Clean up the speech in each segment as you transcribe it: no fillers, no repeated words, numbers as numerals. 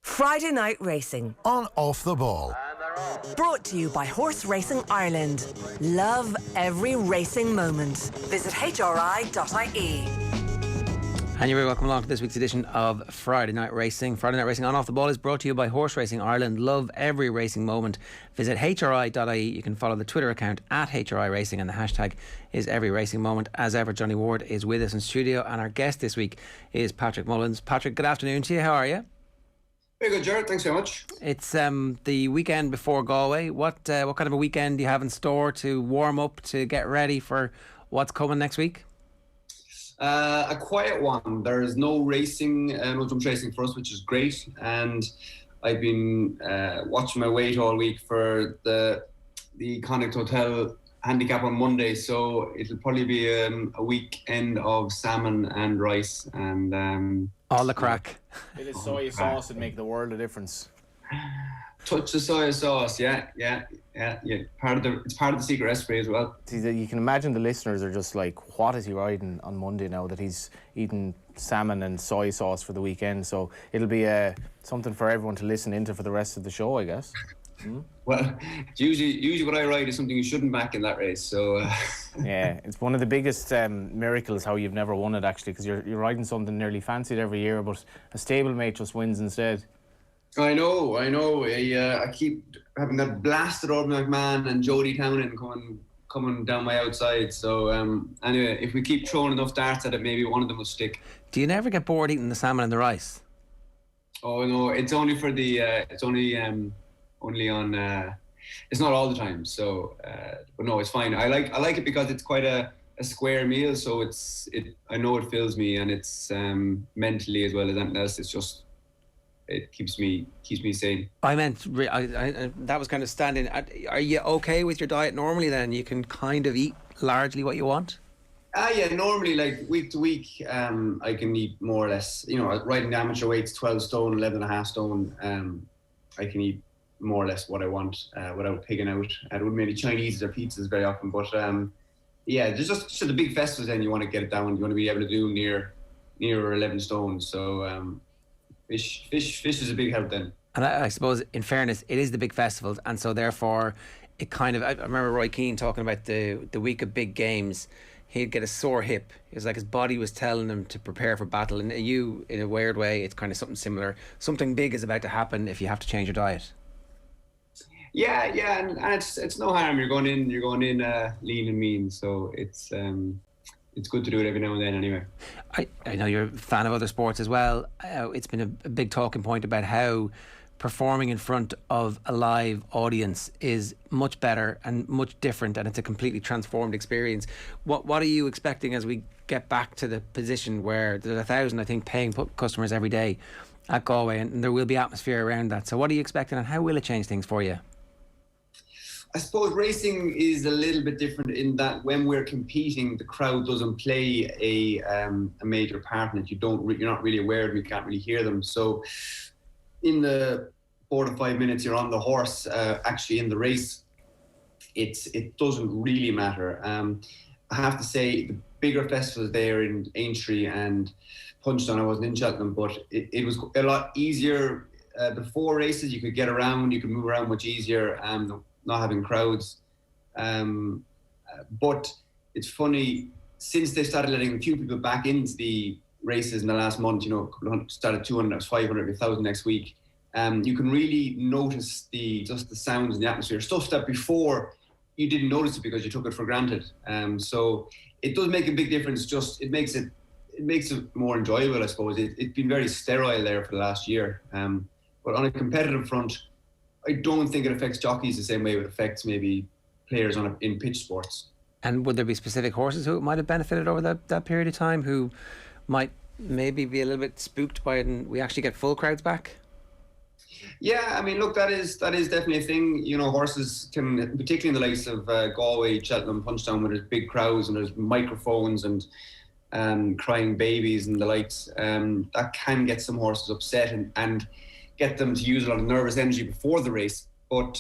Friday Night Racing on Off the Ball. Brought to you by Horse Racing Ireland. Love every racing moment. Visit hri.ie. And you're very welcome along to this week's edition of Friday Night Racing. Friday Night Racing on Off the Ball is brought to you by Horse Racing Ireland. Love every racing moment. Visit hri.ie. You can follow the Twitter account at HRI Racing, and the hashtag is every racing moment. As ever, Johnny Ward is with us in studio, and our guest this week is Patrick Mullins. Patrick, good afternoon to you. How are you? Very good, Jared. Thanks very much. It's the weekend before Galway. What kind of a weekend do you have in store to warm up, to get ready for what's coming next week? A quiet one. There is no racing, no jump racing for us, which is great. And I've been watching my weight all week for the Connacht Hotel Handicap on Monday. So it'll probably be a weekend of salmon and rice and all the crack. A bit of soy sauce would make the world of difference. Touch of soy sauce, yeah. It's part of the secret recipe as well. See, you can imagine the listeners are just like, what is he riding on Monday now that he's eating salmon and soy sauce for the weekend? So it'll be something for everyone to listen into for the rest of the show, I guess. Well, usually what I ride is something you shouldn't back in that race. So yeah, it's one of the biggest miracles how you've never won it, actually, because you're riding something nearly fancied every year, but a stablemate just wins instead. I know. I keep having that blasted Orban McMahon and Jody Townend coming down my outside. So anyway, if we keep throwing enough darts at it, maybe one of them will stick. Do you never get bored eating the salmon and the rice? Oh no, it's only for the. It's only on. It's not all the time. So, but no, it's fine. I like it because it's quite a square meal. So I know it fills me, and it's mentally as well as anything else. It's just. It keeps me sane. I meant, that was kind of standing. Are you okay with your diet normally then? You can kind of eat largely what you want? Yeah, normally, like week to week, I can eat more or less, riding the amateur weights, 12 stone, 11 and a half stone. I can eat more or less what I want without pigging out. I don't make any Chinese or pizzas very often, but yeah, there's just the big festivals then you want to get it down. You want to be able to do near 11 stone. So, Fish is a big help then. And I suppose, in fairness, it is the big festivals, and so therefore it kind of, I remember Roy Keane talking about the week of big games. He'd get a sore hip. It was like his body was telling him to prepare for battle, and you, in a weird way, it's kind of something similar. Something big is about to happen if you have to change your diet. Yeah, and it's no harm. You're going in lean and mean, so it's good to do it every now and then anyway. I know you're a fan of other sports as well. It's been a big talking point about how performing in front of a live audience is much better and much different, and it's a completely transformed experience. What are you expecting as we get back to the position where there's 1,000, I think, paying customers every day at Galway, and there will be atmosphere around that? So what are you expecting, and how will it change things for you? I suppose racing is a little bit different in that when we're competing, the crowd doesn't play a major part in it. You're not really aware of them. You can't really hear them. So, in the 4 to 5 minutes you're on the horse, actually in the race, it doesn't really matter. I have to say, the bigger festivals there in Aintree and Punchestown, I wasn't in Cheltenham, but it was a lot easier before races. You could get around, you could move around much easier. Not having crowds, but it's funny, since they started letting a few people back into the races in the last month, started 200, 500, 1,000 next week, you can really notice the sounds and the atmosphere, stuff that before you didn't notice it because you took it for granted. So it does make a big difference. Just it makes it more enjoyable, I suppose. It's been very sterile there for the last year, but on a competitive front, I don't think it affects jockeys the same way it affects maybe players in pitch sports. And would there be specific horses who might have benefited over that period of time, who might maybe be a little bit spooked by it and we actually get full crowds back? Yeah, I mean, look, that is definitely a thing. Horses can, particularly in the likes of Galway, Cheltenham, Punchestown, where there's big crowds and there's microphones and crying babies and the likes, that can get some horses upset and get them to use a lot of nervous energy before the race. But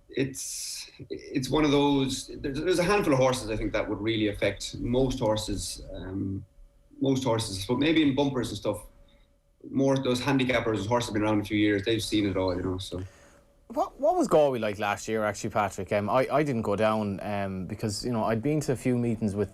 it's one of those. There's a handful of horses I think that would really affect. Most horses most horses, but maybe in bumpers and stuff. More those handicappers, whose horses have been around a few years, they've seen it all, you know. So. What was Galway like last year, actually, Patrick? I didn't go down because, you know, I'd been to a few meetings with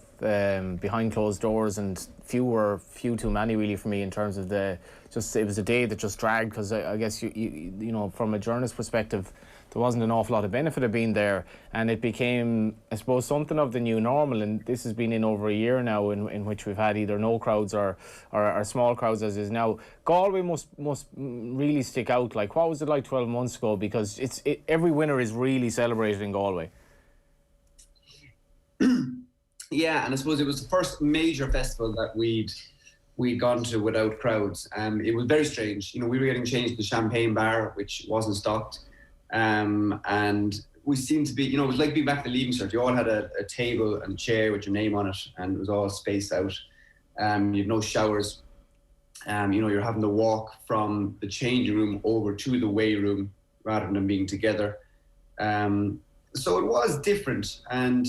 behind closed doors, and few too many really for me in terms of it was a day that just dragged, because I guess you know, from a journalist perspective, there wasn't an awful lot of benefit of being there, and it became, I suppose, something of the new normal. And this has been in over a year now, in which we've had either no crowds or small crowds as is now. Galway must really stick out. Like, what was it like 12 months ago? Because every winner is really celebrated in Galway. Yeah, and I suppose it was the first major festival that we'd gone to without crowds. It was very strange. You know, we were getting changed to the champagne bar, which wasn't stocked. And we seemed to be, you know, it was like being back at the Leaving Cert. You all had a table and a chair with your name on it, and it was all spaced out. You had no showers. You know, you're having to walk from the changing room over to the weigh room rather than being together. So it was different, and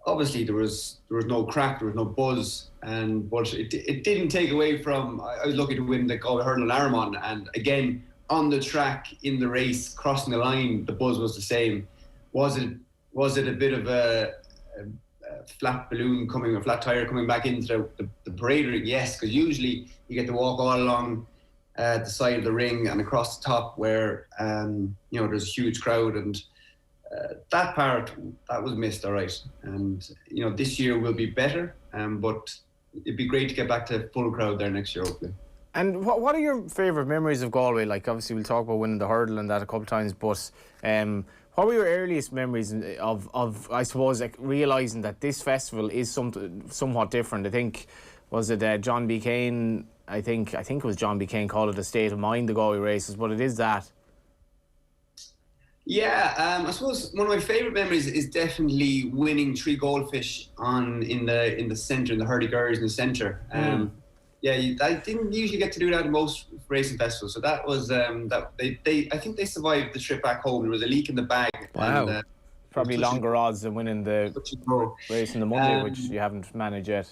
obviously there was no crack, there was no buzz, but it didn't take away from. I was lucky to win the Galway Hurling Armagh, and again, on the track, in the race, crossing the line, the buzz was the same. Was it a bit of a flat balloon a flat tire coming back into the parade ring? Yes, because usually you get to walk all along the side of the ring and across the top where you know, there's a huge crowd, and that part, that was missed, all right. And you know, this year will be better, but it'd be great to get back to full crowd there next year, hopefully. And what are your favourite memories of Galway? Like, obviously we'll talk about winning the hurdle and that a couple of times, but what were your earliest memories of I suppose, like, realising that this festival is somewhat different? I think, was it John B. Kane? I think it was John B. Kane called it a state of mind, the Galway races, but it is that. Yeah, I suppose one of my favourite memories is definitely winning 3 goldfish in the centre, in the hurdy-gurdies in the centre. Yeah, I didn't usually get to do that in most racing festivals, so that was I think they survived the trip back home. There was a leak in the bag. Wow. And, probably longer odds than winning the race on the Monday, which you haven't managed yet.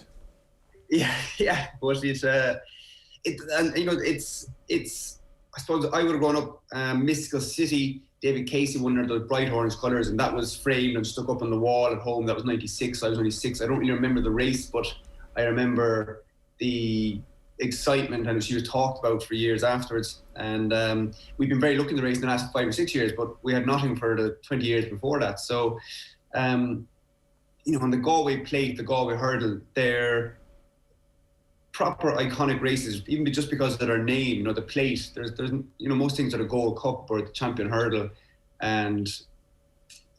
Yeah, but it's and you know, it's I suppose I would have grown up Mystical City. David Casey won under those bright orange colours, and that was framed and stuck up on the wall at home. That was 96. I was only 6. I don't really remember the race, but I remember the excitement, and she was talked about for years afterwards. And we've been very lucky in the race in the last 5 or 6 years, but we had nothing for the 20 years before that. So, you know, on the Galway plate, the Galway hurdle, they're proper iconic races, even just because of their name. You know, the plate. There's you know, most things are the Gold Cup or the Champion Hurdle, and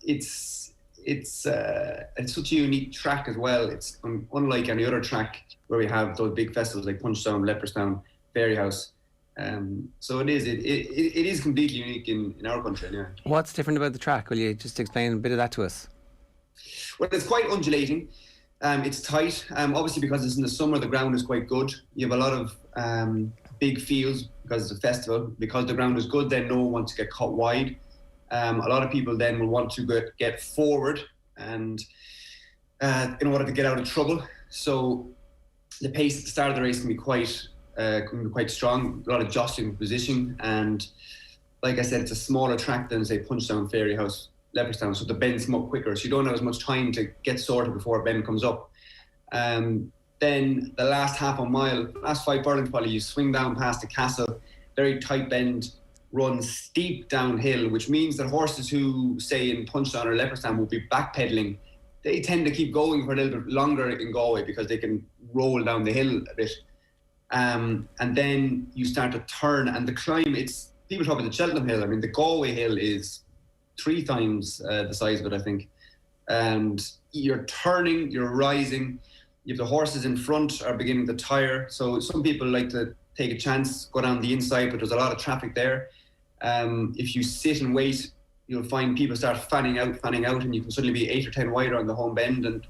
it's such a unique track as well. It's unlike any other track where we have those big festivals like Punchestown, Leopardstown, Fairyhouse. So it is completely unique in our country. Yeah. What's different about the track? Will you just explain a bit of that to us? Well, it's quite undulating. It's tight. Obviously, because it's in the summer, the ground is quite good. You have a lot of big fields because it's a festival. Because the ground is good, then no one wants to get caught wide. A lot of people then will want to get forward, and in order to get out of trouble. So the pace at the start of the race can be quite strong. A lot of jostling for position, and like I said, it's a smaller track than, say, Punchestown, Fairyhouse, Leopardstown, so the bends come up quicker, so you don't have as much time to get sorted before a bend comes up. Then the last half a mile, last 5 furlongs probably, you swing down past the castle, very tight bend, run steep downhill, which means that horses who, say, in Punchestown or Leopardstown will be backpedaling, they tend to keep going for a little bit longer in Galway because they can roll down the hill a bit. And then you start to turn, and the climb, it's, people talk about the Cheltenham Hill. I mean, the Galway Hill is 3 times the size of it, I think. And you're turning, you're rising. You have the horses in front are beginning to tire. So some people like to take a chance, go down the inside, but there's a lot of traffic there. If you sit and wait, you'll find people start fanning out, and you can suddenly be 8 or 10 wider on the home bend,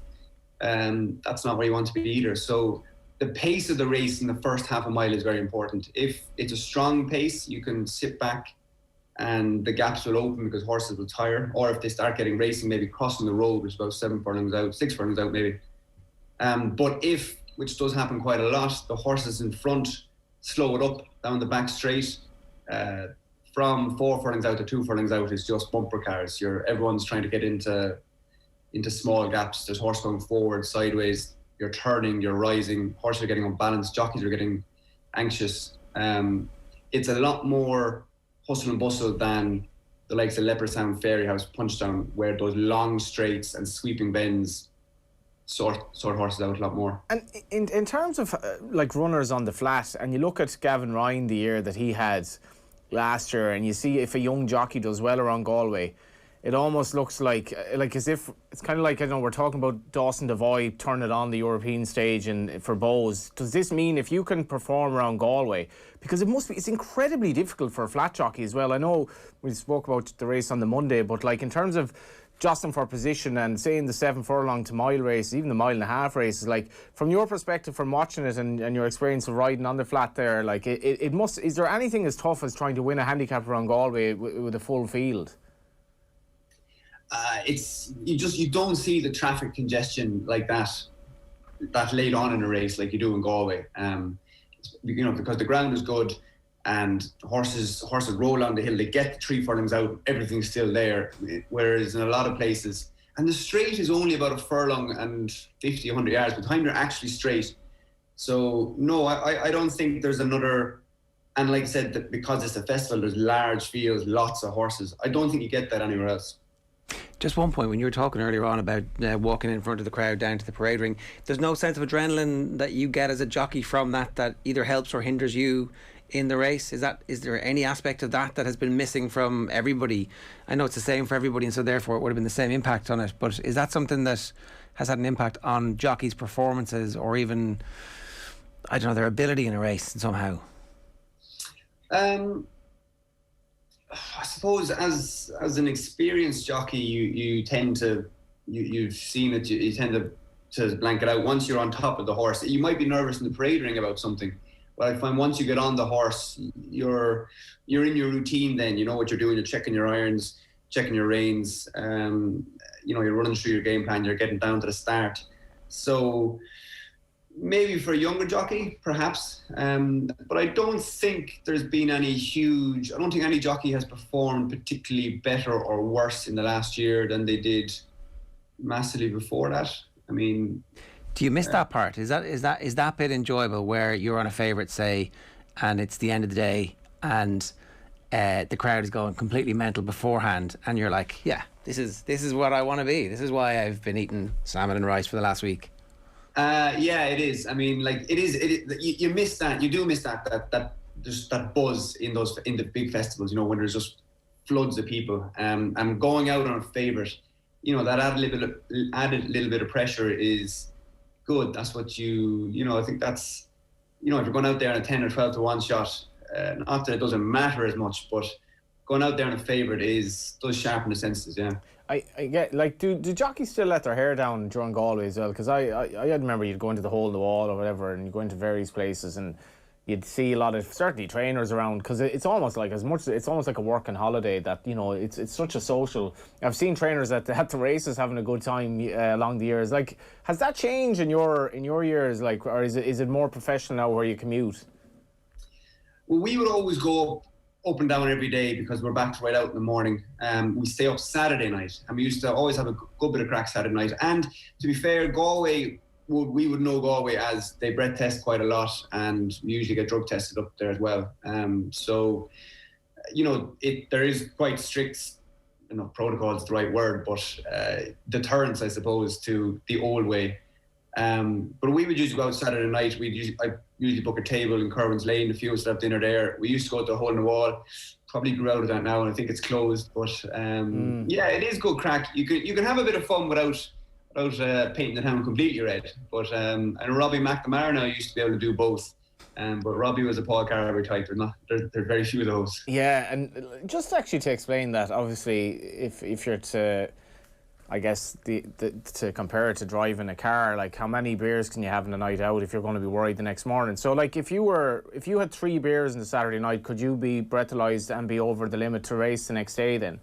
and that's not where you want to be either. So the pace of the race in the first half a mile is very important. If it's a strong pace, you can sit back and the gaps will open because horses will tire. Or if they start getting racing, maybe crossing the road, which is about 7 furlongs out, 6 furlongs out maybe. But if which does happen quite a lot, the horses in front slow it up down the back straight. From 4 furlongs out to 2 furlongs out is just bumper cars. Everyone's trying to get into small gaps. There's horse going forward, sideways. You're turning, you're rising. Horses are getting unbalanced. Jockeys are getting anxious. It's a lot more hustle and bustle than the likes of Leopardstown, Fairyhouse, Punchdown, where those long straights and sweeping bends sort horses out a lot more. And in terms of like runners on the flat, and you look at Gavin Ryan the year that he had last year, and you see if a young jockey does well around Galway, it almost looks like as if it's kind of like, I don't know, we're talking about Dawson Devoy turn it on the European stage and for Bows. Does this mean if you can perform around Galway, because it's incredibly difficult for a flat jockey as well. I know we spoke about the race on the Monday, but like in terms of jostling for position and say in the 7 furlong to mile race, even the 1.5 mile races, like from your perspective from watching it and your experience of riding on the flat there, like it must, is there anything as tough as trying to win a handicap around Galway with a full field? You don't see the traffic congestion like that late on in a race like you do in Galway. Because the ground is good and horses roll on the hill, they get the 3 furlongs out, everything's still there. Whereas in a lot of places, and the straight is only about a furlong and 50, 100 yards by the time you're actually straight. So no, I don't think there's another. And like I said, that because it's a festival, there's large fields, lots of horses. I don't think you get that anywhere else. Just one point, when you were talking earlier on about walking in front of the crowd down to the parade ring, there's no sense of adrenaline that you get as a jockey from that either helps or hinders you in the race? Is there any aspect of that has been missing from everybody? I know it's the same for everybody, and so therefore it would have been the same impact on it, but is that something that has had an impact on jockeys' performances or even, I don't know, their ability in a race somehow? I suppose as an experienced jockey, you tend to, you've seen it, you tend to blank it out. Once you're on top of the horse, you might be nervous in the parade ring about something, but I find once you get on the horse, you're in your routine. Then you know what you're doing. You're checking your irons, checking your reins. You're running through your game plan. You're getting down to the start. So maybe for a younger jockey, perhaps, but I don't think there's been I don't think any jockey has performed particularly better or worse in the last year than they did massively before that. I mean, do you miss that part? Is that bit enjoyable where you're on a favourite, say, and it's the end of the day and the crowd is going completely mental beforehand, and you're like, yeah, this is what I want to be. This is why I've been eating salmon and rice for the last week. Yeah, it is. I mean, like you miss that. You do miss that just that buzz in the big festivals. When there's just floods of people. And going out on a favourite, that added little bit of pressure is good. That's what I think that's, if you're going out there on a 10 or 12 to 1 shot, not that it doesn't matter as much, but going out there on a favourite does sharpen the senses. Yeah. I get, like, do jockeys still let their hair down during Galway as well? Because I remember you'd go into the hole in the wall or whatever, and you go into various places, and you'd see a lot of certainly trainers around, because it's almost like it's almost like a working holiday. That it's such a social. I've seen trainers at the races having a good time along the years. Like, has that changed in your years? Like, or is it more professional now where you commute? Well, we would always go up and down every day because we're back right out in the morning. We stay up Saturday night, and we used to always have a good bit of crack Saturday night. And to be fair, Galway, we would know Galway as they breath test quite a lot, and we usually get drug tested up there as well. So there is quite strict, protocol is the right word, but deterrence, I suppose, to the old way. But we would usually go out Saturday night. I usually book a table in Curwin's Lane. A few of us have dinner there. We used to go to the hole in the wall. Probably grew out of that now, and I think it's closed. But yeah, it is good crack. You can have a bit of fun without painting the town completely red. But and Robbie McNamara now used to be able to do both. But Robbie was a Paul Carver type. There's very few of those. Yeah, and just actually to explain that, obviously, if you're to, I guess, to compare it to driving a car, like how many beers can you have in a night out if you're going to be worried the next morning? So like if you had 3 beers on the Saturday night, could you be breathalyzed and be over the limit to race the next day then?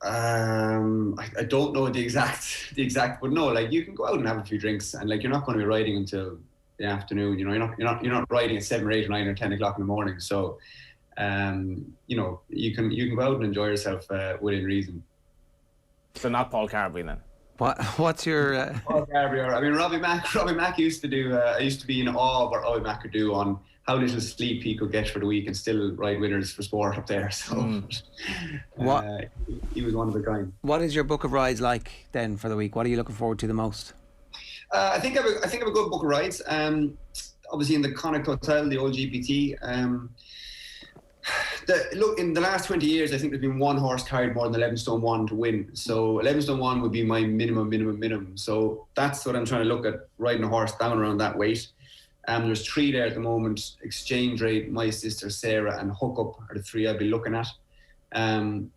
I I don't know the exact, but no, like you can go out and have a few drinks, and like you're not going to be riding until the afternoon. You know, you're not riding at 7 or 8 or 9 or 10 o'clock in the morning. So, you know, you can go out and enjoy yourself within reason. So not Paul Carberry then. What's your? Paul Carberry, I mean, Robbie Mack used to do. I used to be in awe of what Robbie Mack could do on how little sleep he could get for the week and still ride winners for sport up there. So he was one of a kind. What is your book of rides like then for the week? What are you looking forward to the most? I think I have a good book of rides. Obviously in the Connacht Hotel, the old GPT. Look, in the last 20 years, I think there's been one horse carried more than 11 stone 1 to win. So 11 stone 1 would be my minimum. So that's what I'm trying to look at, riding a horse down around that weight. There's 3 there at the moment: Exchange Rate, My Sister Sarah, and Hook Up are the 3 I'll be looking at. And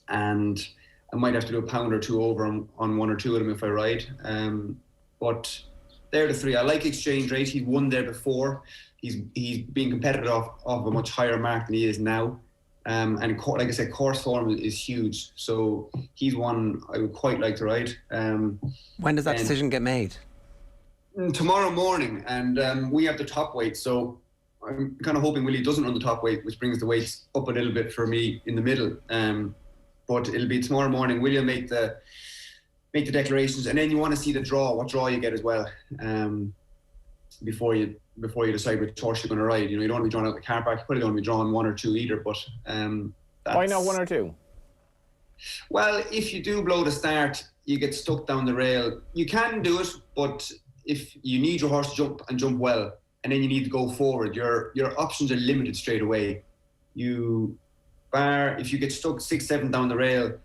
I might have to do a pound or 2 over on 1 or 2 of them if I ride. But they're the 3. I like Exchange Rate. He's won there before. He's being competitive off a much higher mark than he is now. And like I said, course form is huge. So he's one I would quite like to ride. When does that decision get made? Tomorrow morning, and we have the top weight, so I'm kind of hoping Willie doesn't run the top weight, which brings the weights up a little bit for me in the middle. But it'll be tomorrow morning. Willie will make the declarations, and then you want to see what draw you get as well, before you decide which horse you're going to ride. You know, you don't want to be drawn out the car park. You probably don't want to be drawn 1 or 2 either. But why not 1 or 2? Well, if you do blow the start, you get stuck down the rail. You can do it, but if you need your horse to jump well, and then you need to go forward, your options are limited straight away. If you get stuck 6-7 down the rail,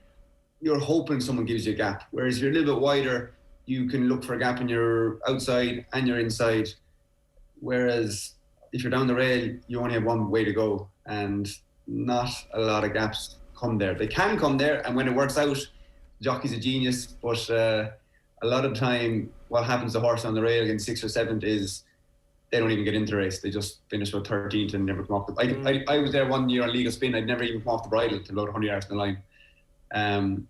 you're hoping someone gives you a gap. Whereas if you're a little bit wider, you can look for a gap in your outside and your inside. Whereas if you're down the rail, you only have one way to go, and not a lot of gaps come there. They can come there, and when it works out, the jockey's a genius, but a lot of time what happens to the horse on the rail against 6th or 7th is they don't even get into the race. They just finish with 13th and never come off I was there one year on Legal Spin. I'd never even come off the bridle till about 100 yards from the line.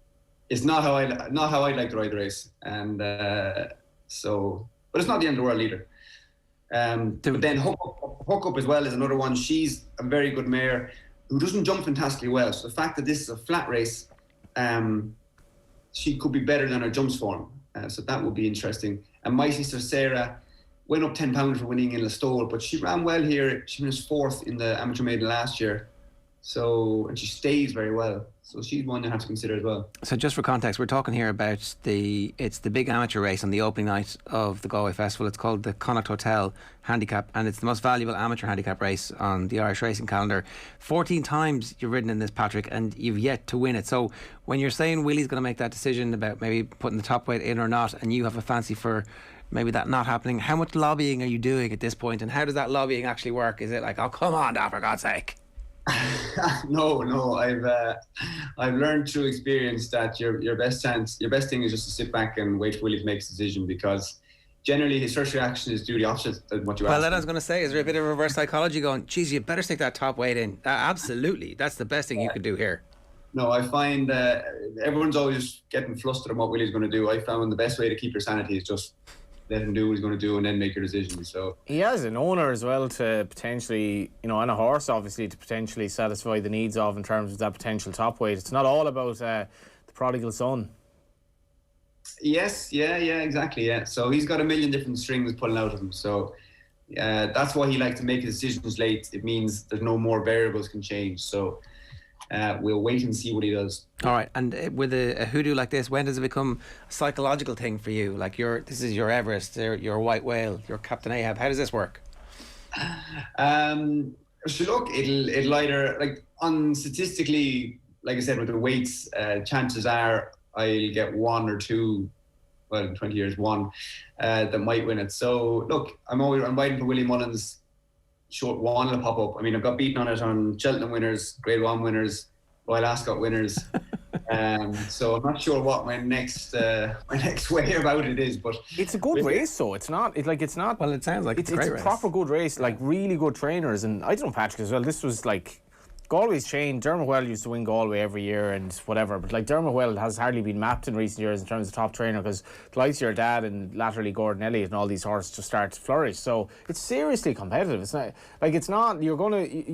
It's not how I'd like to ride the race, and but it's not the end of the world either. But then Hook Up as well is another one. She's a very good mare who doesn't jump fantastically well. So the fact that this is a flat race, she could be better than her jumps form. So that would be interesting. And My Sister Sarah went up 10 pounds for winning in Listowel, but she ran well here. She finished 4th in the Amateur Maiden last year. And she stays very well. So she's one you have to consider as well. So just for context, we're talking here about it's the big amateur race on the opening night of the Galway Festival. It's called the Connacht Hotel Handicap, and it's the most valuable amateur handicap race on the Irish racing calendar. 14 times you've ridden in this, Patrick, and you've yet to win it. So when you're saying Willie's going to make that decision about maybe putting the top weight in or not, and you have a fancy for maybe that not happening, how much lobbying are you doing at this point, and how does that lobbying actually work? Is it like, oh, come on, Dad, for God's sake? No. I've learned through experience that your best thing is just to sit back and wait for Willie to make his decision, because generally his first reaction is to do the opposite of what you ask. Well, that I was going to say, is there a bit of reverse psychology going, geez, you better stick that top weight in? Absolutely, that's the best thing you could do here. No, I find everyone's always getting flustered on what Willie's going to do. I found the best way to keep your sanity is just let him do what he's going to do and then make your decision. So he has an owner as well to potentially, and a horse obviously to potentially satisfy the needs of in terms of that potential top weight. It's not all about the prodigal son. Yes, yeah, exactly, yeah. So he's got a million different strings pulling out of him. So that's why he likes to make his decisions late. It means there's no more variables can change. So we'll wait and see what he does. All right, and with a hoodoo like this, when does it become a psychological thing for you? Like this is your Everest, your White Whale, your Captain Ahab. How does this work? So look, it'll either, like, on statistically, like I said, with the weights, chances are I'll get 1 or 2. Well, in 20 years, 1 that might win it. So look, I'm waiting for Willie Mullins. Short 1 will pop up. I mean, I've got beaten on it on Cheltenham winners, Grade 1 winners, Royal Ascot winners. So I'm not sure what my next way about it is, but it's a good race. So it's not. Well, it sounds like it's a great race. Proper good race, like really good trainers, and I don't know, Patrick, as well. This was like Galway's changed. Dermot Well used to win Galway every year and whatever, but like Dermot Well has hardly been mapped in recent years in terms of top trainer, because the likes of your dad and latterly Gordon Elliott and all these horses just start to flourish. So it's seriously competitive. It's not you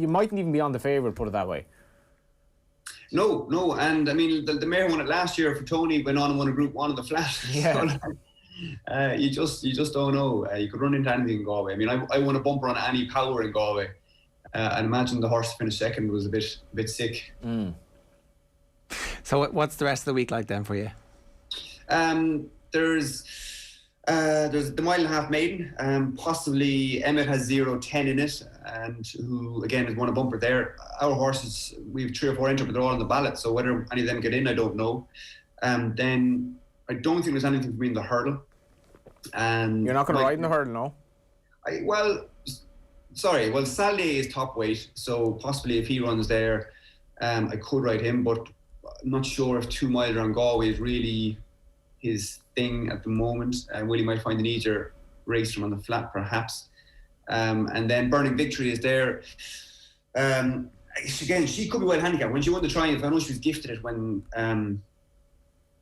mightn't even be on the favourite, put it that way. No, and I mean the mare won it last year for Tony, went on and won a Group 1 of the flat. Yeah. So, you just don't know. You could run into anything in Galway. I mean, I won a bumper on Annie Power in Galway, and imagine the horse finished second was a bit sick. So what's the rest of the week like then for you? There's the mile and a half maiden. Possibly Emmett has 0-10 in it, and who again has won a bumper there. Our horses, we have 3 or 4 entered, but they're all on the ballot. So whether any of them get in, I don't know. Then I don't think there's anything for me in the hurdle. And you're not going to ride in the hurdle, no? Well, Saturday is top weight, so possibly if he runs there, I could ride him, but I'm not sure if 2 miles around Galway is really his thing at the moment. Willie might find an easier race from on the flat, perhaps. And then Burning Victory is there. Again, she could be well handicapped. When she won the Triumph, I know she was gifted it when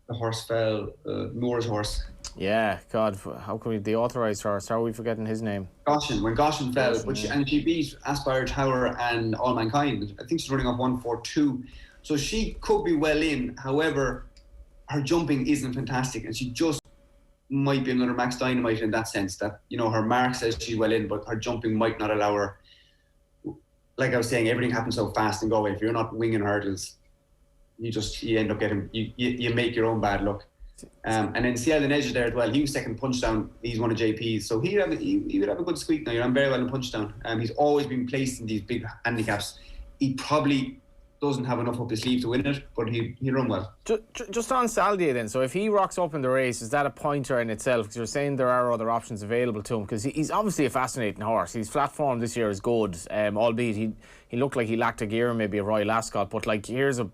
the horse fell, Moore's horse. Yeah, God, how could we, the authorised horse, how are we forgetting his name? Goshen, when Goshen fell, and she beat Aspire Tower and All Mankind. I think she's running off 1-4-2. So she could be well in. However, her jumping isn't fantastic, and she just might be another Max Dynamite in that sense, that, you know, her mark says she's well in, but her jumping might not allow her. Like I was saying, everything happens so fast in Galway. If you're not winging hurdles, you end up getting, you make your own bad luck. And then Ciel and Edge there as well. He was second Punchdown. He's one of JP's, so he would have a good squeak now. I'm very well in Punchdown. He's always been placed in these big handicaps. He probably doesn't have enough up his sleeve to win it, but he'll run well. Just on Saldier then, so if he rocks up in the race, is that a pointer in itself? Because you're saying there are other options available to him, because he's obviously a fascinating horse. His flat form this year is good, albeit he looked like he lacked a gear, maybe a Royal Ascot, but like here's a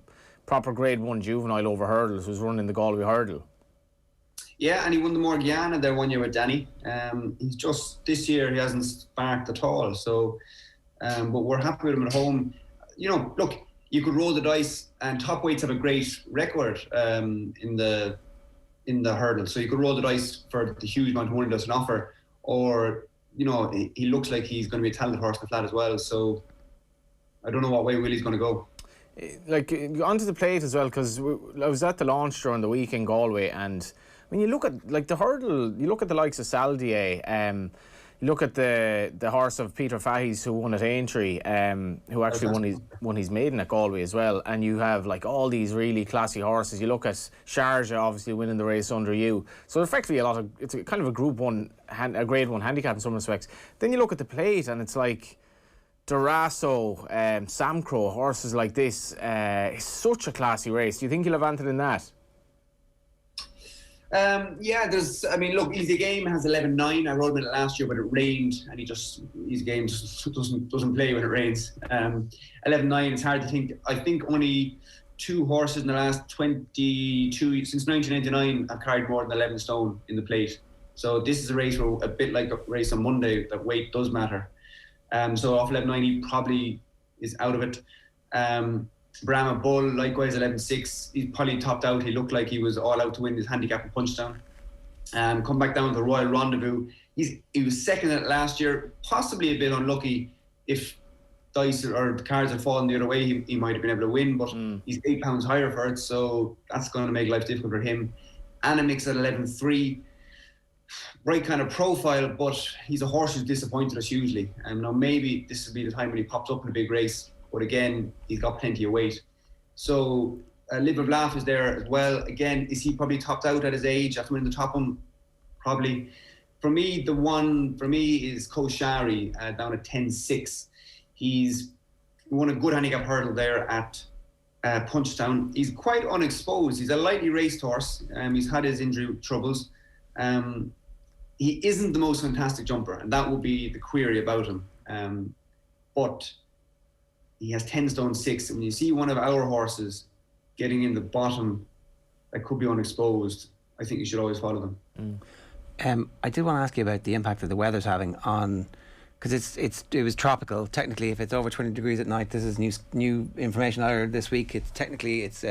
proper grade 1 juvenile over hurdles who's running the Galway hurdle. Yeah, and he won the Morgiana there 1 year with Danny. He's just, this year he hasn't sparked at all, so but we're happy with him at home. You know, look, you could roll the dice, and top weights have a great record in the hurdle. So you could roll the dice for the huge amount of money that's an offer, or, you know, he looks like he's going to be a talented horse in the flat as well. So I don't know what way Willie's going to go. Like, onto the plate as well, because I was at the launch during the week in Galway, and when you look at like the hurdle, you look at the likes of Saldier, you look at the horse of Peter Fahey's who won at Aintree, who actually won his maiden at Galway as well, and you have like all these really classy horses. You look at Sharjah obviously winning the race under you, so effectively it's a kind of a Group 1, a Grade 1 handicap in some respects. Then you look at the plate and it's like Durasso, Samcro, horses like this. It's such a classy race. Do you think you'll have anything in that? Yeah, I mean, look, Easy Game has 11-9. I rode him in it last year, but it rained, and Easy Game just doesn't play when it rains. 11-9, it's hard to think. I think only 2 horses in the last 22, since 1999, have carried more than 11 stone in the plate. So this is a race where, a bit like a race on Monday, that weight does matter. So off 11-9, he probably is out of it. Brahma Bull, likewise 11-6. He probably topped out. He looked like he was all out to win his handicap and Punchdown. Come back down to the Royal Rendezvous. He was second at it last year, possibly a bit unlucky. If dice or the cards had fallen the other way, he might have been able to win, but he's £8 higher for it, so that's going to make life difficult for him. Animix at 11-3. Right kind of profile, but he's a horse who's disappointed us hugely. And now maybe this will be the time when he pops up in a big race. But again, he's got plenty of weight. So Live of Laugh is there as well. Again, is he probably topped out at his age after winning the top one? Probably. For me, the one for me is Koshari down at 10-6. He's won a good handicap hurdle there at Punchdown. He's quite unexposed. He's a lightly raced horse. He's had his injury troubles. He isn't the most fantastic jumper, and that would be the query about him. But he has 10 stone 6, and when you see one of our horses getting in the bottom that could be unexposed, I think you should always follow them. I did want to ask you about the impact that the weather's having on because it was tropical. Technically, if it's over 20 degrees at night, this is new information I heard this week. It's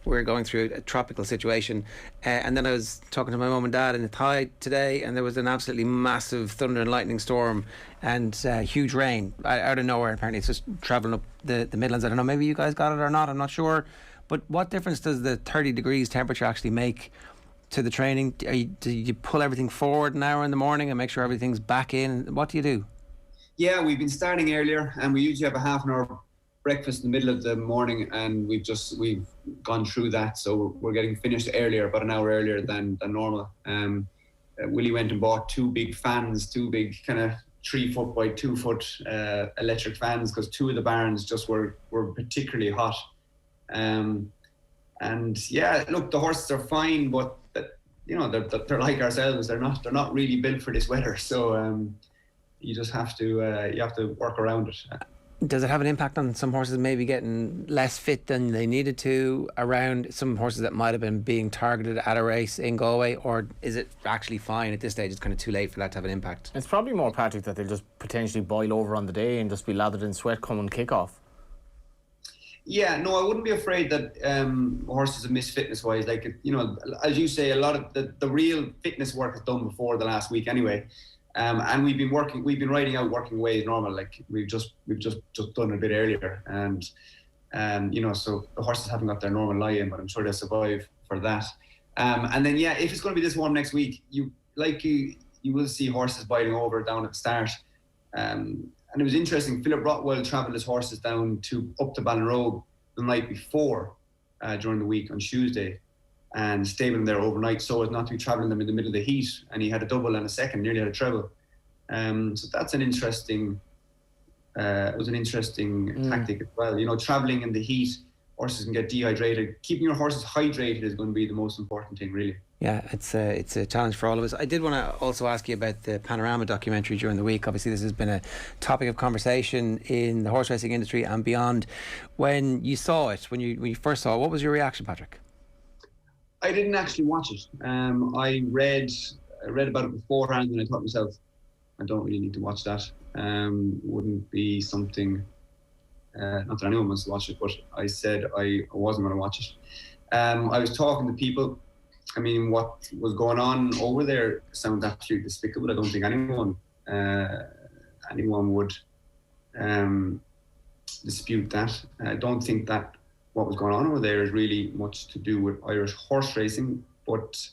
we're going through a tropical situation. And then I was talking to my mum and dad in the Tide today, and there was an absolutely massive thunder and lightning storm and huge rain out of nowhere. Apparently, it's just travelling up the Midlands. I don't know, maybe you guys got it or not. I'm not sure. But what difference does the 30 degrees temperature actually make to the training? Do you pull everything forward an hour in the morning and make sure everything's back in? What do you do? Yeah, we've been starting earlier, and we usually have a half an hour breakfast in the middle of the morning, and we've gone through that, so we're getting finished earlier, about an hour earlier than normal. Willie went and bought two big kind of 3 foot by 2 foot electric fans, because two of the barns just were particularly hot. And yeah, look, the horses are fine, but they're like ourselves. They're not really built for this weather. So you just have to work around it. Does it have an impact on some horses maybe getting less fit than they needed to, around some horses that might have been being targeted at a race in Galway, or is it actually fine at this stage? It's kind of too late for that to have an impact. It's probably more, Patrick, that they'll just potentially boil over on the day and just be lathered in sweat coming kick-off. Yeah, no, I wouldn't be afraid that horses have missed fitness-wise. Like, as you say, a lot of the real fitness work is done before the last week anyway. And we've been riding out working away as normal. Like we've just done a bit earlier, and so the horses haven't got their normal lie in, but I'm sure they'll survive for that. And then if it's going to be this warm next week, you will see horses biting over down at the start. And it was interesting. Philip Rothwell travelled his horses down up to Ballinrobe the night before during the week on Tuesday, and stayed them there overnight so as not to be travelling them in the middle of the heat. And he had a double and a second, nearly had a treble. So that's an interesting. It was an interesting tactic as well. Travelling in the heat, horses can get dehydrated. Keeping your horses hydrated is going to be the most important thing, really. Yeah, it's a challenge for all of us. I did want to also ask you about the Panorama documentary during the week. Obviously, this has been a topic of conversation in the horse racing industry and beyond. When you saw it, when you first saw it, what was your reaction, Patrick? I didn't actually watch it. I read about it beforehand, and I thought to myself, I don't really need to watch that. Wouldn't be something. Not that anyone wants to watch it, but I said I wasn't going to watch it. I was talking to people. I mean, what was going on over there sounds absolutely despicable. I don't think anyone would dispute that. I don't think that what was going on over there is really much to do with Irish horse racing. But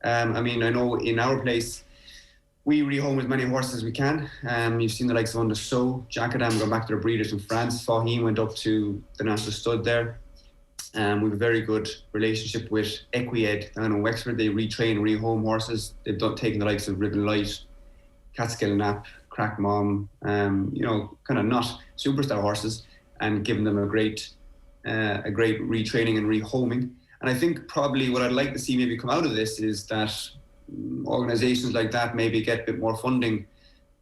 I know in our place, we rehome as many horses as we can. You've seen the likes of Undersow, Jackadam going back to their breeders in France. Fahim went up to the National Stud there. We have a very good relationship with Equied down in Wexford. They retrain, rehome horses. They've taken the likes of Ribbon Light, Catskill Nap, Crack Mom, kind of not superstar horses, and given them a great retraining and rehoming. And I think probably what I'd like to see maybe come out of this is that organisations like that maybe get a bit more funding,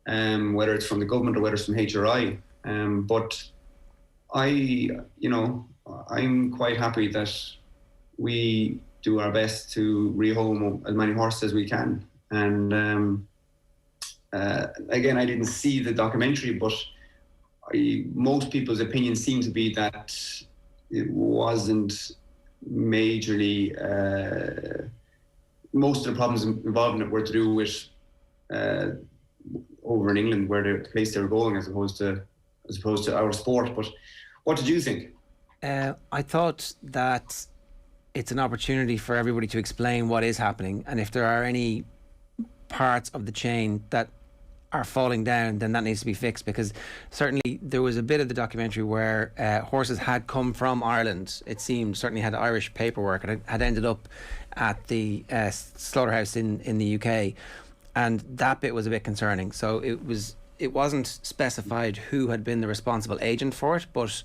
whether it's from the government or whether it's from HRI. But I'm quite happy that we do our best to rehome as many horses as we can. And again, I didn't see the documentary, but most people's opinion seemed to be that it wasn't majorly. Most of the problems involved in it were to do with over in England, where the place they were going, as opposed to our sport. But what did you think? I thought that it's an opportunity for everybody to explain what is happening, and if there are any parts of the chain that are falling down, then that needs to be fixed, because certainly there was a bit of the documentary where horses had come from Ireland, it seemed, certainly had Irish paperwork, and had ended up at the slaughterhouse in the UK, and that bit was a bit concerning. So it wasn't specified who had been the responsible agent for it, but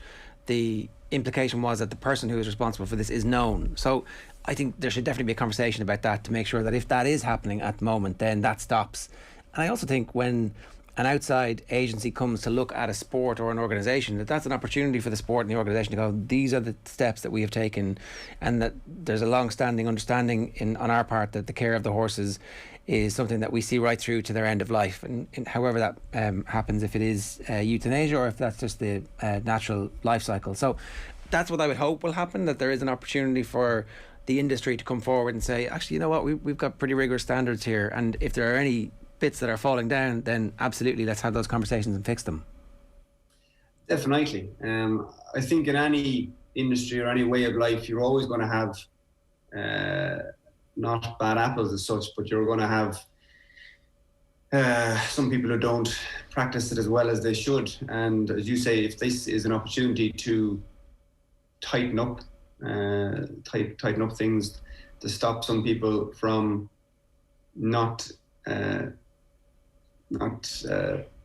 the implication was that the person who is responsible for this is known. So I think there should definitely be a conversation about that, to make sure that if that is happening at the moment, then that stops. And I also think when an outside agency comes to look at a sport or an organisation, that's an opportunity for the sport and the organisation to go, these are the steps that we have taken, and that there's a long-standing understanding on our part that the care of the horses is something that we see right through to their end of life, and however that happens, if it is euthanasia or if that's just the natural life cycle. So that's what I would hope will happen, that there is an opportunity for the industry to come forward and say, actually, you know what, we've got pretty rigorous standards here, and if there are any bits that are falling down, then absolutely let's have those conversations and fix them. Definitely. I think in any industry or any way of life, you're always going to have not bad apples as such, but you're going to have some people who don't practice it as well as they should. And as you say, if this is an opportunity to tighten up things to stop some people from not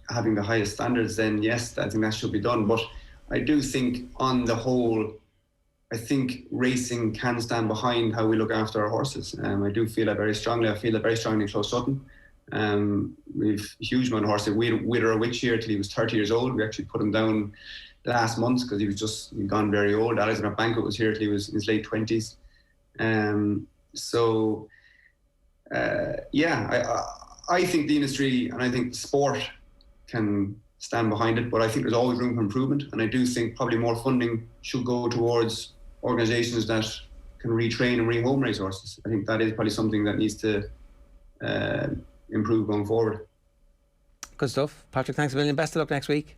having the highest standards, then yes, I think that should be done. But I do think on the whole, I think racing can stand behind how we look after our horses. I do feel that very strongly. I feel that very strongly in Close Sutton. We've a huge amount of horses. We had a witch here till he was 30 years old. We actually put him down last month because he'd gone very old. Alexander Banquet was here till he was in his late 20s. I think the industry and I think the sport can stand behind it, but I think there's always room for improvement, and I do think probably more funding should go towards organisations that can retrain and rehome racehorses. I think that is probably something that needs to improve going forward. Good stuff. Patrick, thanks a million. Best of luck next week.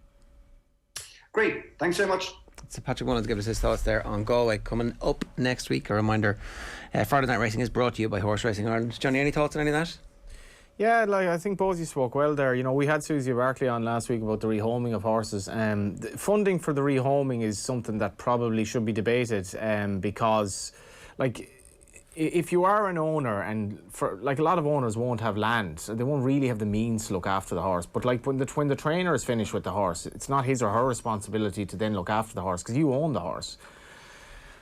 Great. Thanks very much. So Patrick Mullins gave us his thoughts there on Galway. Coming up next week, a reminder, Friday Night Racing is brought to you by Horse Racing Ireland. Johnny, any thoughts on any of that? Yeah, I think both you spoke well there. We had Susie Barkley on last week about the rehoming of horses. The funding for the rehoming is something that probably should be debated, because, if you are an owner, and for a lot of owners won't have land, so they won't really have the means to look after the horse. But when the trainer is finished with the horse, it's not his or her responsibility to then look after the horse because you own the horse.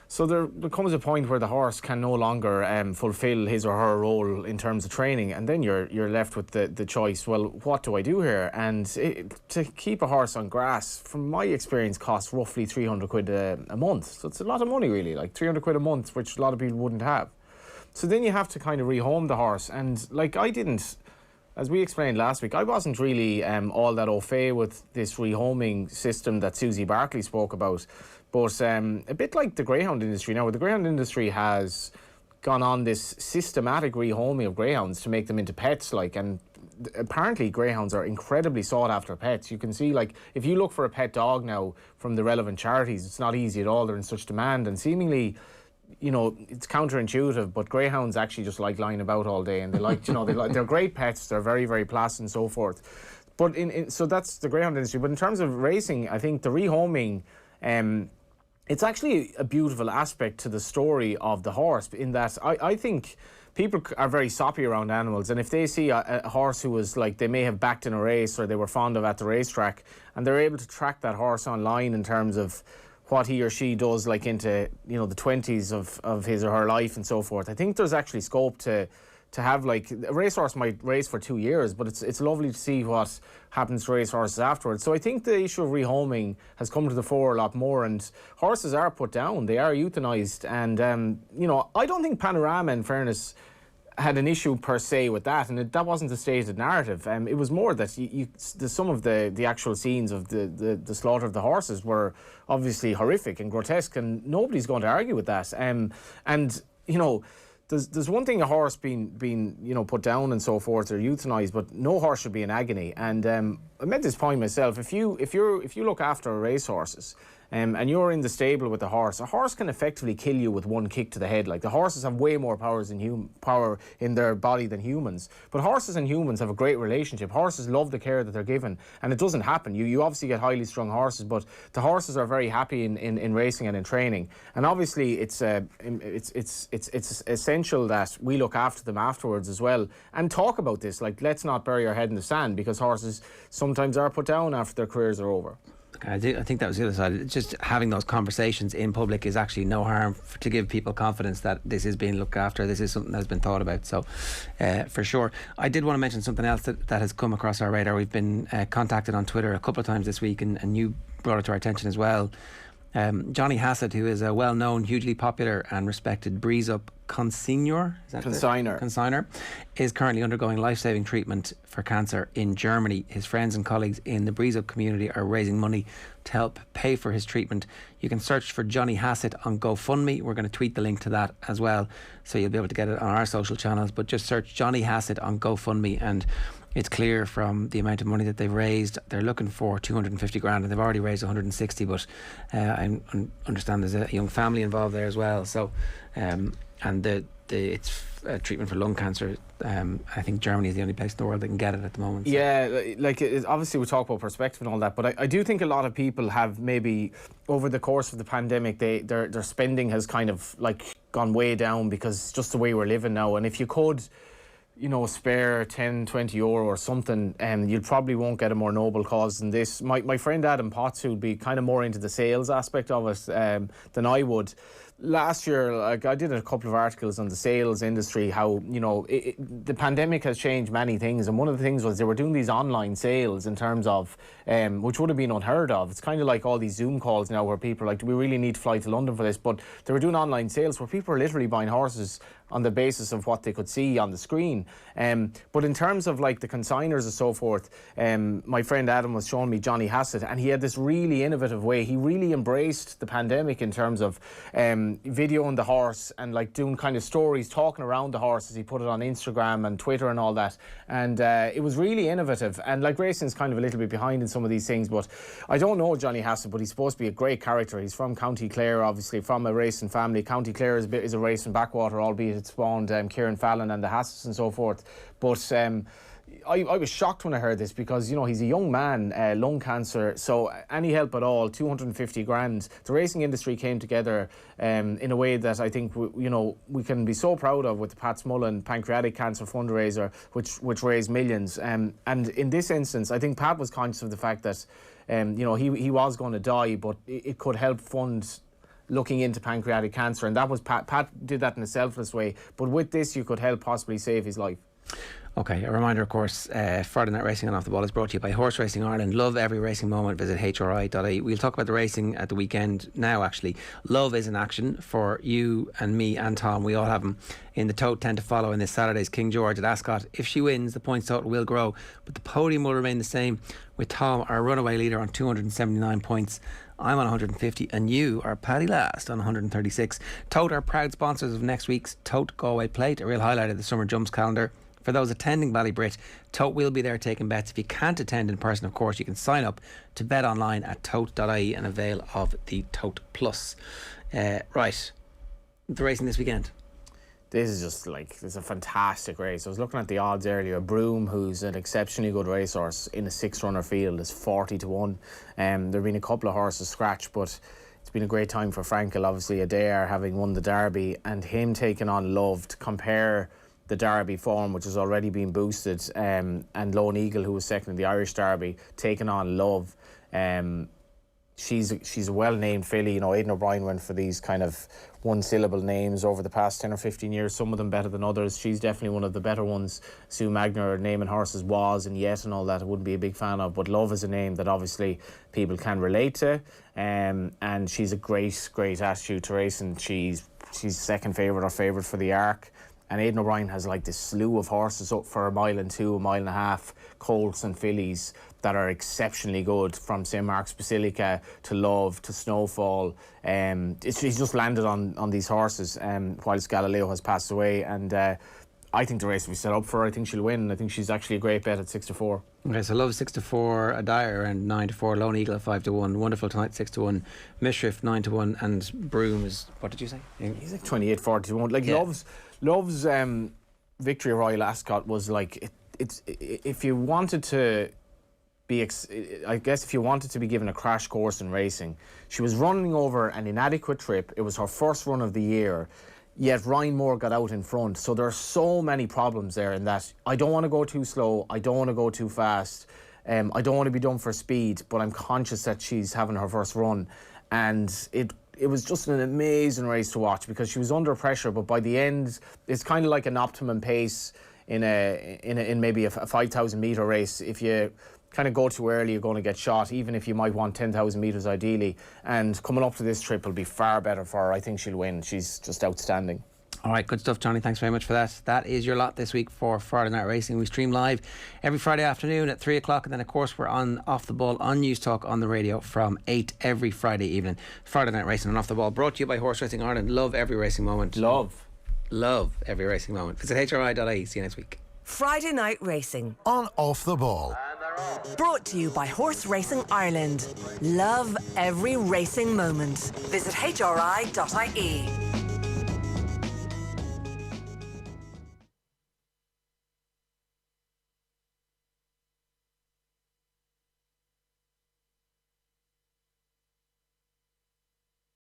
So there comes a point where the horse can no longer fulfil his or her role in terms of training, and then you're left with the choice, well, what do I do here? And to keep a horse on grass, from my experience, costs roughly 300 quid a month. So it's a lot of money, really, 300 quid a month, which a lot of people wouldn't have. So then you have to kind of rehome the horse. And I didn't, as we explained last week, I wasn't really all that au fait with this rehoming system that Susie Barkley spoke about. But a bit like the greyhound industry now, the greyhound industry has gone on this systematic rehoming of greyhounds to make them into pets, and apparently greyhounds are incredibly sought after pets. You can see, if you look for a pet dog now from the relevant charities, it's not easy at all. They're in such demand, and seemingly, it's counterintuitive, but greyhounds actually just like lying about all day, and they're great pets. They're very, very placid and so forth. But so that's the greyhound industry. But in terms of racing, I think the rehoming, it's actually a beautiful aspect to the story of the horse, in that I think people are very soppy around animals, and if they see a horse who was they may have backed in a race or they were fond of at the racetrack, and they're able to track that horse online in terms of what he or she does into the 20s of his or her life and so forth, I think there's actually scope to have a racehorse might race for 2 years, but it's lovely to see what happens to racehorses afterwards. So I think the issue of rehoming has come to the fore a lot more, and horses are put down, they are euthanized, and I don't think Panorama, in fairness, had an issue per se with that, and that wasn't the stated narrative. It was more that some of the actual scenes of the slaughter of the horses were obviously horrific and grotesque, and nobody's going to argue with that. There's one thing, a horse being put down and so forth, or euthanized, but no horse should be in agony. And I made this point myself. If you look after racehorses, and you're in the stable with a horse can effectively kill you with one kick to the head. The horses have way more power in their body than humans. But horses and humans have a great relationship. Horses love the care that they're given, and it doesn't happen. You obviously get highly strung horses, but the horses are very happy in racing and in training. And obviously it's essential that we look after them afterwards as well and talk about this. Let's not bury our head in the sand, because horses sometimes are put down after their careers are over. I think that was the other side. It's just having those conversations in public is actually no harm to give people confidence that this is being looked after. This is something that's been thought about. So, for sure. I did want to mention something else that has come across our radar. We've been contacted on Twitter a couple of times this week, and you brought it to our attention as well. Johnny Hassett, who is a well-known, hugely popular and respected breeze-up consignor, is currently undergoing life-saving treatment for cancer in Germany. His friends and colleagues in the breeze-up community are raising money to help pay for his treatment. You can search for Johnny Hassett on GoFundMe. We're going to tweet the link to that as well, so you'll be able to get it on our social channels. But just search Johnny Hassett on GoFundMe, and it's clear from the amount of money that they've raised, they're looking for 250 grand, and they've already raised 160. But I understand there's a young family involved there as well. So, and it's treatment for lung cancer. I think Germany is the only place in the world that can get it at the moment. So. Yeah, like obviously we talk about perspective and all that, but I do think a lot of people have maybe over the course of the pandemic, their spending has kind of like gone way down because it's just the way we're living now. And if you could, spare 10, 20 euro or something, you probably won't get a more noble cause than this. My friend Adam Potts, who'd be kind of more into the sales aspect of it than I would. Last year, I did a couple of articles on the sales industry, how, the pandemic has changed many things. And one of the things was they were doing these online sales in terms of, which would have been unheard of. It's kind of like all these Zoom calls now where people are like, do we really need to fly to London for this? But they were doing online sales where people are literally buying horses on the basis of what they could see on the screen. But in terms of like the consigners and so forth, my friend Adam was showing me Johnny Hassett, and he had this really innovative way. He really embraced the pandemic in terms of videoing the horse and like doing kind of stories, talking around the horse as he put it on Instagram and Twitter and all that. And it was really innovative. And like racing's kind of a little bit behind in some of these things, but I don't know Johnny Hassett, but he's supposed to be a great character. He's from County Clare, obviously, from a racing family. County Clare is a racing backwater, albeit it spawned Kieran Fallon and the Hassets and so forth. But I was shocked when I heard this because, he's a young man, lung cancer, so any help at all, 250 grand. The racing industry came together in a way that I think, we can be so proud of with the Pat Mullins pancreatic cancer fundraiser, which raised millions. And in this instance, I think Pat was conscious of the fact that, he was going to die, but it could help fund looking into pancreatic cancer, and that was Pat did that in a selfless way, but with this you could help possibly save his life. Okay, a reminder, of course, Friday Night Racing and Off the Ball is brought to you by Horse Racing Ireland. Love every racing moment. Visit hri.ie. We'll talk about the racing at the weekend now, actually. Love is in action for you and me and Tom. We all have him in the tote 10 to follow in this Saturday's King George at Ascot. If she wins, the points total will grow, but the podium will remain the same, with Tom, our runaway leader, on 279 points. I'm on 150 and you are Paddy last on 136. Tote are proud sponsors of next week's Tote Galway Plate, a real highlight of the summer jumps calendar. For those attending Ballybrit, Tote will be there taking bets. If you can't attend in person, of course, you can sign up to bet online at tote.ie and avail of the Tote Plus. Right, the racing this weekend. This is just it's a fantastic race. I was looking at the odds earlier. Broome, who's an exceptionally good racehorse in a 6-runner field, is 40 to 1. There have been a couple of horses scratched, but it's been a great time for Frankel. Obviously, Adair having won the Derby and him taking on Love to compare the Derby form, which has already been boosted, and Lone Eagle, who was second in the Irish Derby, taking on Love. She's a well-named filly. Aidan O'Brien went for these kind of one-syllable names over the past 10 or 15 years, some of them better than others. She's definitely one of the better ones. Sue Magner naming horses Was and Yet and all that I wouldn't be a big fan of, but Love is a name that obviously people can relate to, and she's a great attitude to racing. She's second favourite or favourite for the Arc. And Aidan O'Brien has this slew of horses up for 1.2 miles, 1.5 miles, colts and fillies that are exceptionally good, from St Mark's Basilica to Love to Snowfall. He's just landed on these horses whilst Galileo has passed away, and I think the race will be set up for her. I think she'll win. I think she's actually a great bet at 6 to 4. Okay, so Love 6 to 4, Adair around 9 to 4, Lone Eagle at 5 to 1, Wonderful Tonight 6 to 1, Mischief 9 to 1, and Broome is, what did you say? He's 28-40 to 1. Yeah. Love's Victory Royal Ascot was it's if you wanted to be, I guess if you wanted to be given a crash course in racing, she was running over an inadequate trip. It was her first run of the year, yet Ryan Moore got out in front. So there are so many problems there in that I don't want to go too slow, I don't want to go too fast. I don't want to be done for speed, but I'm conscious that she's having her first run. And it was just an amazing race to watch because she was under pressure, but by the end, it's kind of like an optimum pace in maybe a 5,000 metre race. If you kind of go too early, you're going to get shot, even if you might want 10,000 metres ideally. And coming up to this trip will be far better for her. I think she'll win. She's just outstanding. All right, good stuff, Johnny. Thanks very much for that. That is your lot this week for Friday Night Racing. We stream live every Friday afternoon at 3 o'clock, and then, of course, we're on Off the Ball on News Talk on the radio from 8 every Friday evening. Friday Night Racing and Off the Ball, brought to you by Horse Racing Ireland. Love every racing moment. Love every racing moment. Visit hri.ie. See you next week. Friday Night Racing on Off the Ball. Brought to you by Horse Racing Ireland. Love every racing moment. Visit hri.ie.